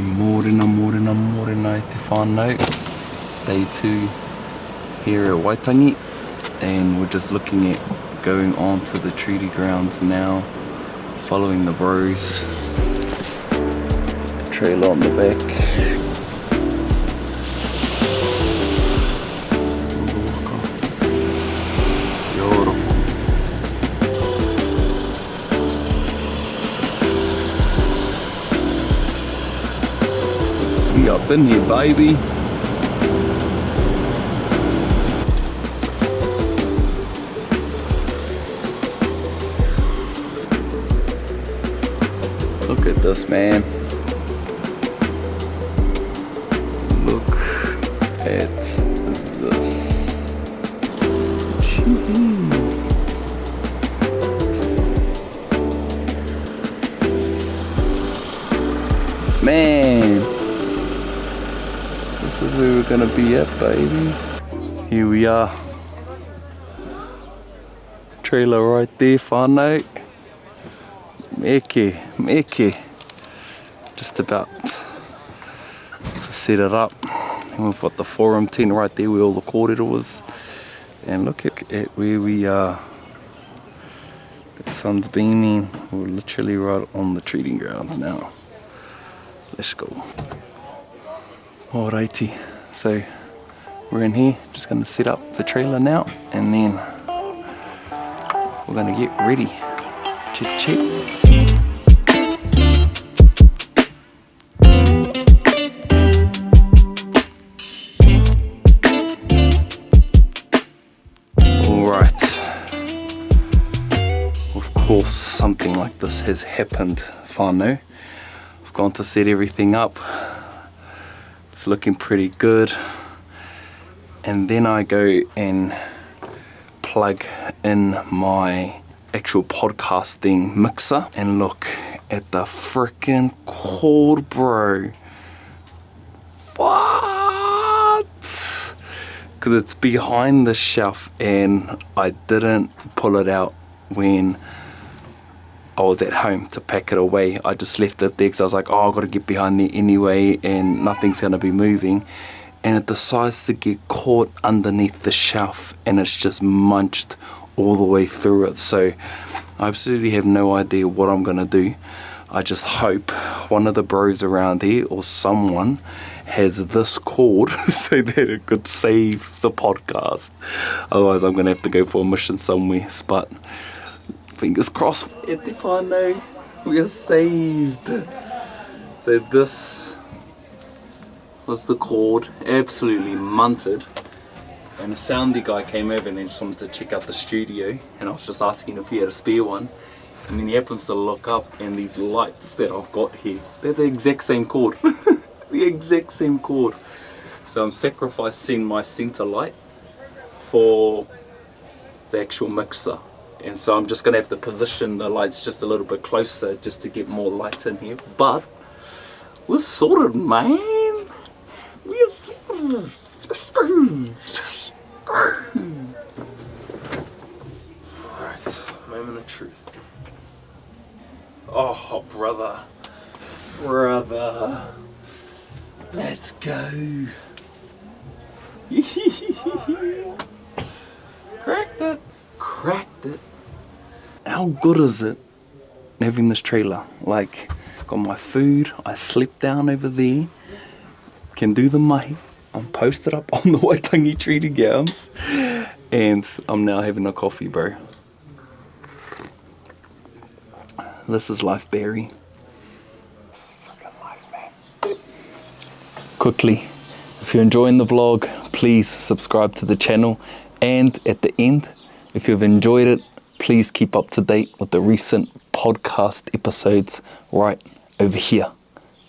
Morena te whānau. Day 2 here at Waitangi, and we're just looking at going on to the treaty grounds now, following the bros. The trailer on the back. We up in here, baby. Look at this, man. Look at this. Gee. Man. This is where we're gonna be at, baby. Here we are. Trailer right there, whānau. Meke. Just about to set it up. And we've got the forum tent right there where all the kōrero was. And look at where we are. The sun's beaming. We're literally right on the treating grounds now. Let's go. Alrighty, so we're in here, just going to set up the trailer now, and then we're going to get ready. Chit. Alright, of course something like this has happened, whānau. I've gone to set everything up. It's looking pretty good, and then I go and plug in my actual podcasting mixer and look at the freaking cord, bro. What? Because it's behind the shelf and I didn't pull it out when I was at home to pack it away. I just left it there because I was like, oh, I've got to get behind there anyway and nothing's going to be moving. And it decides to get caught underneath the shelf and it's just munched all the way through it. So I absolutely have no idea what I'm going to do. I just hope one of the bros around here or someone has this cord so that it could save the podcast. Otherwise I'm going to have to go for a mission somewhere. But fingers crossed. E te whānau, we are saved. So this was the cord, absolutely munted. And a soundy guy came over and he just wanted to check out the studio, and I was just asking if he had a spare one. And then he happens to look up, and these lights that I've got here, they're the exact same cord. The exact same cord. So I'm sacrificing my center light for the actual mixer. And so I'm just going to have to position the lights just a little bit closer just to get more light in here. But we're sorted, man. We're sorted. Let's go. Alright, moment of truth. Oh, brother. Let's go. Cracked it. How good is it having this trailer? Like, got my food, I slept down over there, can do the mahi, I'm posted up on the Waitangi treaty gowns, and I'm now having a coffee, bro. This is life, Barry. Fucking life, man. Quickly, if you're enjoying the vlog, please subscribe to the channel, and at the end, if you've enjoyed it, please keep up to date with the recent podcast episodes right over here.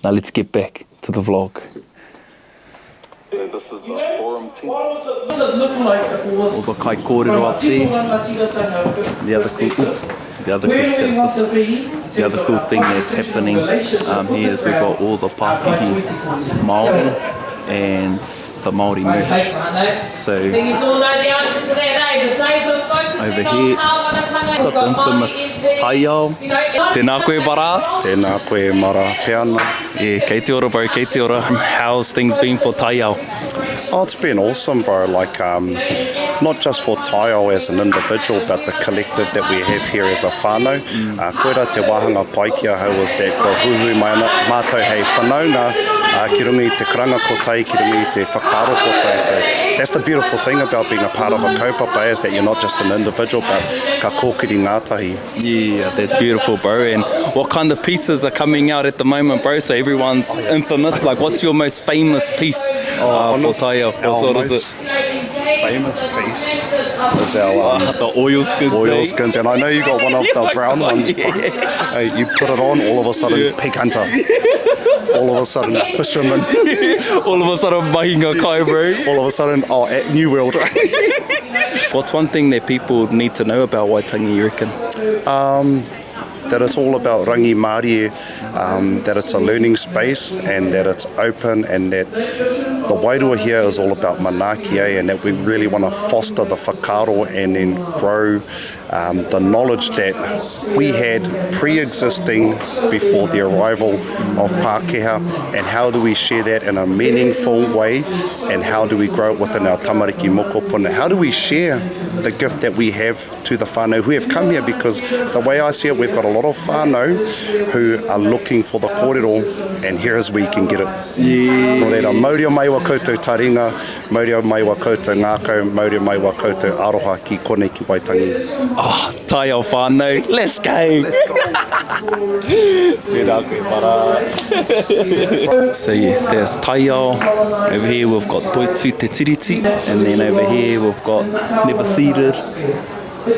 Now let's get back to the vlog. So this is the forum tent. What does it look like if it was all the kai kōrero up there. The other cool thing that's happening here is we've got all the Pākehā Māori and the Māori move. So I think you all know the answer to that, eh? The days of focusing over on here, Tāwanatanga. got the infamous Taiao. Tēnā koe Varas. Tēnā koe mara peana. Yeah, kei te ora bro, kei te ora. How's things been for Taiao? Oh, it's been awesome, bro. Like, not just for Taiao as an individual, but the collective that we have here as a whānau. Koera te wāhanga paikia hau was that ko huhu mai mātou hei whanaunga, ki rungi te karanga kotai, ki rungi te whakaro kotai. So that's the beautiful thing about being a part of a kaupapa, is that you're not just an individual, but ka kōkiri ngātahi. Yeah, that's beautiful, bro. And what kind of pieces are coming out at the moment, bro? So everyone's infamous. Like, what's your most famous piece for Taiao? What is it? Famous piece is our The oil skins. oil skins, and I know you got one of the brown ones. Yeah. Hey, you put it on, all of a sudden, pig hunter. All of a sudden, fisherman. All of a sudden, mahinga kai, bro. All of a sudden, at New World. What's one thing that people need to know about Waitangi, you reckon? That it's all about rangi Māori, that it's a learning space and that it's open, and that the wairua here is all about manaaki, and that we really want to foster the whakaro and then grow the knowledge that we had pre-existing before the arrival of Pākehā, and how do we share that in a meaningful way, and how do we grow it within our tamariki mokopuna? How do we share the gift that we have to the whānau who have come here? Because the way I see it, we've got a lot of whānau who are looking for the kōrero, and here is where you can get it. Yeah. Nō reira, mauri mai wa koutou taringa, mauri mai wa koutou ngākau, mauri mai wa koutou aroha ki konei ki Waitangi. Oh, Taiao whānau, let's go! Tēnā koe para. So yeah, there's Taiao. Over here we've got Toitū te Tiriti, and then over here we've got Never Seeded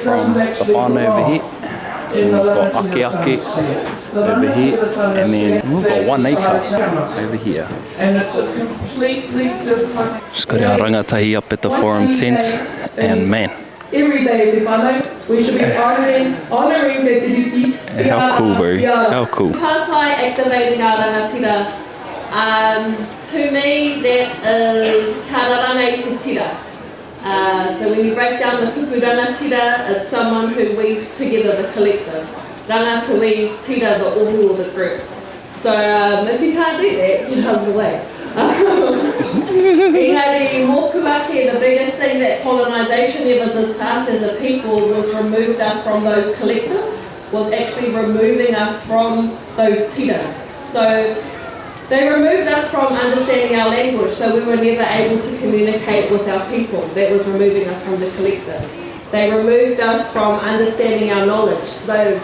from the whānau over here. And we've got Ake over here, and then we've got 1 acre over here. And it's a completely different. Just got our rangatahi up at the forum tent, and man, Every day we whānau, we should be honouring the tiriti. how cool, bro, how cool. Pārtai activating our rangatira. To me, that is kararanga I te tira. So when you break down the kupu rangatira, it's someone who weaves together the collective. Rangata weave tira, the ohu of the group. So if you can't do that, get out of the way. Engari, moku ake, the biggest thing that colonisation ever did to us as a people was removed us from those collectives, was actually removing us from those tiras. So they removed us from understanding our language, so we were never able to communicate with our people. That was removing us from the collective. They removed us from understanding our knowledge, so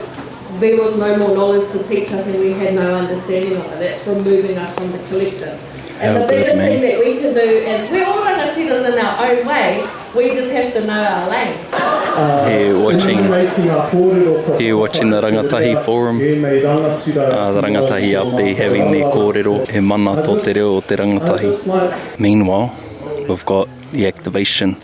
there was no more knowledge to teach us and we had no understanding of it. That's removing us from the collective. And the biggest thing that we can do is, we're all rangatiras in our own way, we just have to know our lane. Here watching the Rangatahi forum, the Rangatahi up there having their kōrero, he mana tō te reo o te Rangatahi. Meanwhile, we've got the activation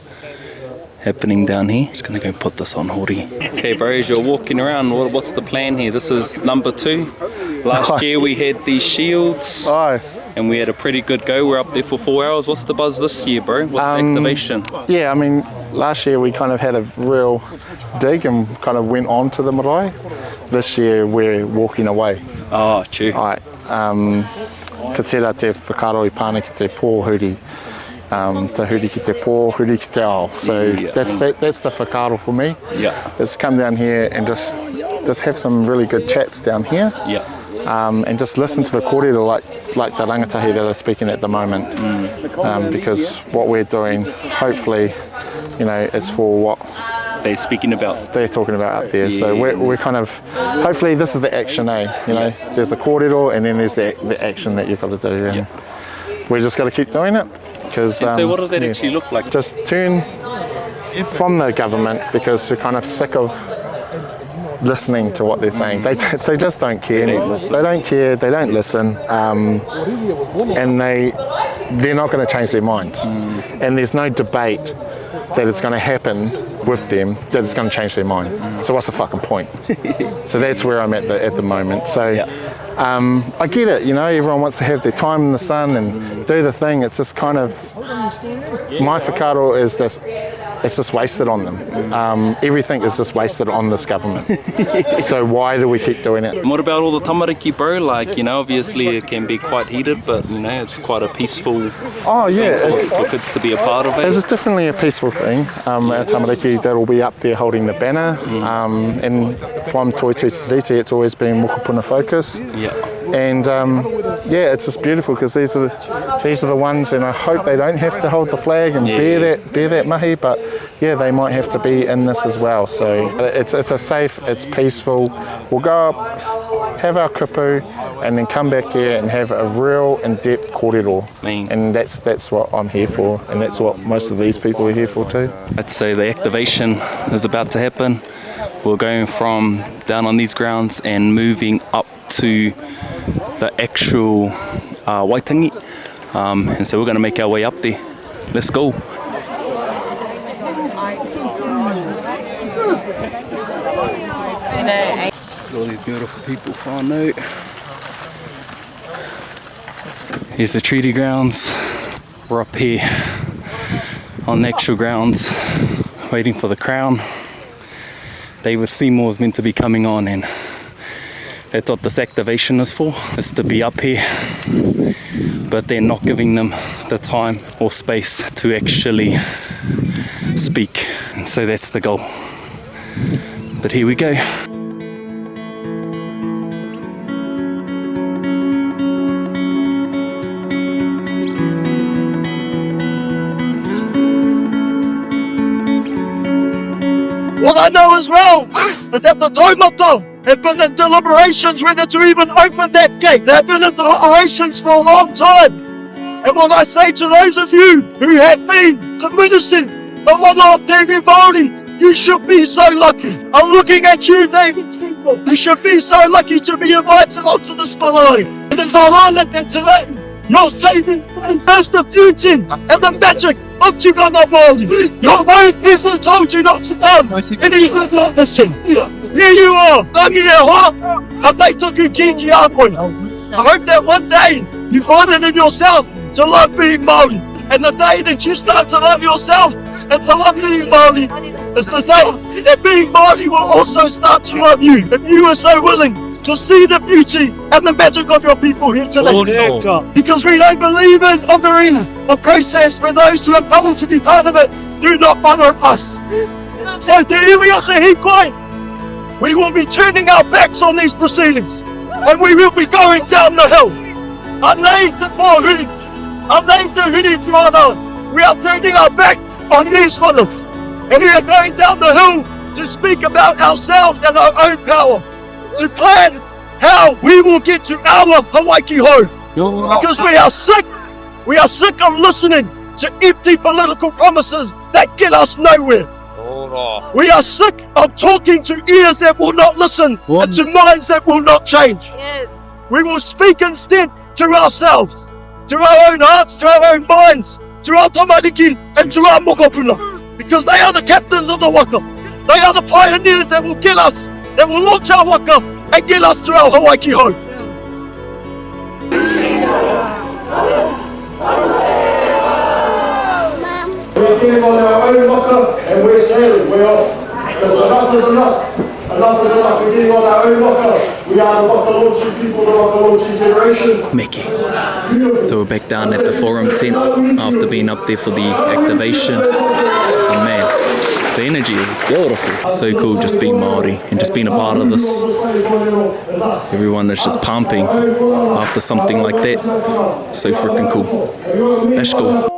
happening down here. Just gonna go put this on hori. Okay bro, as you're walking around, what's the plan here? This is number 2. Last year we had these shields. And we had a pretty good go. We're up there for 4 hours. What's the buzz this year, bro? What's the activation? Yeah, I mean, last year we kind of had a real dig and kind of went on to the marae. This year we're walking away. Oh, true. Right. Ka tērā te whakaro I pāna ki te pō huri. Te huri ki te pō, huri ki te ao. So Yeah. that's the whakaro for me. Yeah. Is come down here and just have some really good chats down here. Yeah. And just listen to the kōrero like the rangatahi that are speaking at the moment. Because what we're doing, hopefully, you know, it's for what They're speaking about. they're talking about out there. Yeah. So we're kind of, hopefully this is the action, you know, there's the kōrero and then there's the action that you've got to do. And we just got to keep doing it. Cause, So what does that actually look like? Just turn from the government, because we're kind of sick of listening to what they're saying. They just don't care. They don't care. They don't listen, and they're not going to change their minds. And there's no debate that it's going to happen with them that it's going to change their mind. So what's the fucking point? So that's where I'm at the moment. So I get it, you know, everyone wants to have their time in the sun and do the thing. It's just kind of, my whakaaro is this, it's just wasted on them. Everything is just wasted on this government. So why do we keep doing it? And what about all the tamariki, bro? Like, you know, obviously it can be quite heated, but, you know, it's quite a peaceful thing for kids to be a part of it. It's definitely a peaceful thing. Our tamariki, that'll be up there holding the banner. And from Toitū to Tiriti, it's always been mokopuna focus. Yeah. And yeah, it's just beautiful because these are the ones, and I hope they don't have to hold the flag and bear that mahi, but yeah, they might have to be in this as well. So it's a safe, it's peaceful. We'll go up, have our kupu, and then come back here and have a real in-depth kōrero. And that's what I'm here for, and that's what most of these people are here for too. I'd say the activation is about to happen. We're going from down on these grounds and moving up to the actual Waitangi. And so we're going to make our way up there. Let's go. All these beautiful people. Oh no. Here's the treaty grounds. We're up here on the actual grounds waiting for the crown. David Seymour is meant to be coming on, and that's what this activation is for. It's to be up here, but they're not giving them the time or space to actually speak. And so that's the goal. But here we go. What I know as well is that the Taumato have been in deliberations whether to even open that gate. They've been in deliberations for a long time. And what I say to those of you who have been to witnessing the whānau of Te Māori, you should be so lucky. I'm looking at you, David. You should be so lucky to be invited onto this marae. It is our honour that today your saving grace, the beauty and the magic of Te Māori. Your word hasn't told you not to come, and you did not listen. Here you are, rangi e hoa, a taituku ki a koe. I hope that one day you find it in yourself to love being Māori. And the day that you start to love yourself and to love being Māori is the day that being Māori will also start to love you. If you are so willing to see the beauty and the magic of your people here today. Because we don't believe in a process where those who are coming to be part of it do not honour us. So we will be turning our backs on these proceedings, and we will be going down the hill. We are turning our back on these fellas, and we are going down the hill to speak about ourselves and our own power, to plan how we will get to our Hawaii home. Because we are sick of listening to empty political promises that get us nowhere. We are sick of talking to ears that will not listen and to minds that will not change. We will speak instead to ourselves, to our own hearts, to our own minds, to our tamariki and to our mokopuna. Because they are the captains of the waka. They are the pioneers that will get us, that will launch our waka and get us to our Hawaii home. We're getting on our own waka and we're sailing, we're off. Because enough is enough. Enough is enough. We're getting on our own waka. We are the waka launching people, the waka launching generation. Mickey. So we're back down at the forum tent after being up there for the activation. And man, the energy is beautiful. So cool just being Māori and just being a part of this. Everyone is just pumping after something like that. So freaking cool. Let's go.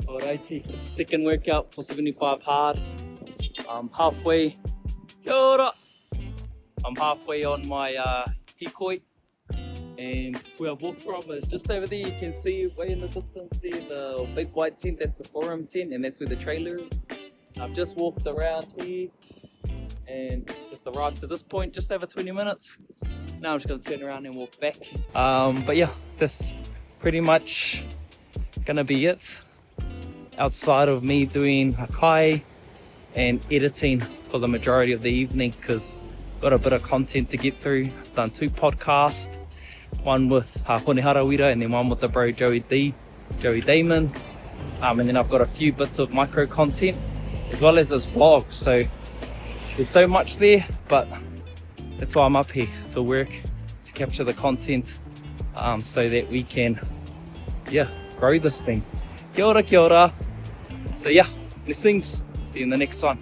Alrighty, second workout for 75 hard. I'm halfway. Kia ora. I'm halfway on my hikoi, and where I've walked from is just over there. You can see way in the distance there, the big white tent, that's the forum tent, and that's where the trailer is. I've just walked around here and just arrived to this point just over 20 minutes. Now I'm just going to turn around and walk back. But yeah, this pretty much gonna be it. Outside of me doing hakai and editing for the majority of the evening, because got a bit of content to get through. I've done 2 podcasts, one with Hone Harawira and then one with the bro Joey Damon. And then I've got a few bits of micro content as well as this vlog. So there's so much there, but that's why I'm up here to work, to capture the content, so that we can, grow this thing. Kia ora, kia ora. So blessings. See you in the next one.